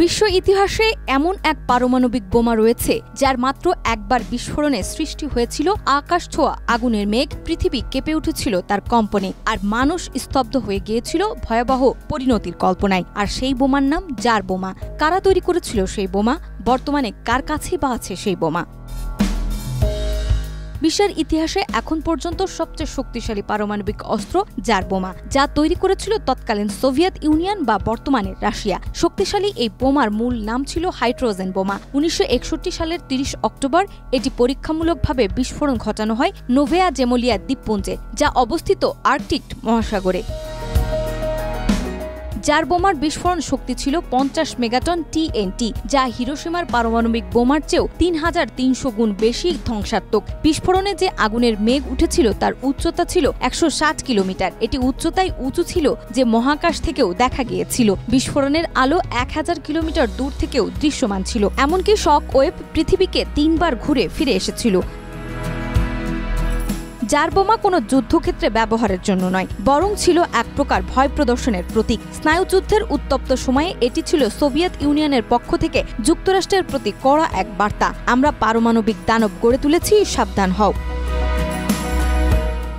বিশ্ব ইতিহাসে এমন এক পারমাণবিক বোমা রয়েছে যার মাত্র একবার বিস্ফোরণে সৃষ্টি হয়েছিল আকাশ ছোঁয়া আগুনের মেঘ, পৃথিবী কেঁপে উঠেছিল তার কম্পনে, আর মানুষ স্তব্ধ হয়ে গিয়েছিল ভয়াবহ পরিণতির কল্পনায়। আর সেই বোমার নাম জার বোমা। কারা তৈরি করেছিল সেই বোমা? বর্তমানে কার কাছেই বা আছে সেই বোমা? বিশ্বের ইতিহাসে এখন পর্যন্ত সবচেয়ে শক্তিশালী পারমাণবিক অস্ত্র জার বোমা, যা তৈরি করেছিল তৎকালীন সোভিয়েত ইউনিয়ন বা বর্তমানে রাশিয়া। শক্তিশালী এই বোমার মূল নাম ছিল হাইড্রোজেন বোমা। 1961 সালের 30 অক্টোবর এটি পরীক্ষামূলকভাবে বিস্ফোরণ ঘটানো হয় নোভেয়া জেমোলিয়া দ্বীপপুঞ্জে, যা অবস্থিত আর্কটিক মহাসাগরে। জার বোমার বিস্ফোরণ শক্তি ছিল 50 মেগাটন TNT, যা হিরোশিমার পারমাণবিক বোমার চেয়েও 3300 গুণ বেশি ধ্বংসাত্মক। বিস্ফোরণে যে আগুনের মেঘ উঠেছিল তার উচ্চতা ছিল 160 কিলোমিটার। এটি উচ্চতায় উঁচু ছিল যে মহাকাশ থেকেও দেখা গিয়েছিল। বিস্ফোরণের আলো 1000 কিলোমিটার দূর থেকেও দৃশ্যমান ছিল। এমনকি শক ওয়েভ পৃথিবীকে 3 বার ঘুরে ফিরে এসেছিল। জার বোমা কোনো যুদ্ধক্ষেত্রে ব্যবহারের জন্য নয়, বরং ছিল এক প্রকার ভয় প্রদর্শনের প্রতীক। স্নায়ুযুদ্ধের উত্তপ্ত সময়ে এটি ছিল সোভিয়েত ইউনিয়নের পক্ষ থেকে যুক্তরাষ্ট্রের প্রতি কড়া এক বার্তা: আমরা পারমাণবিক দানব গড়ে তুলেছি, সাবধান হও।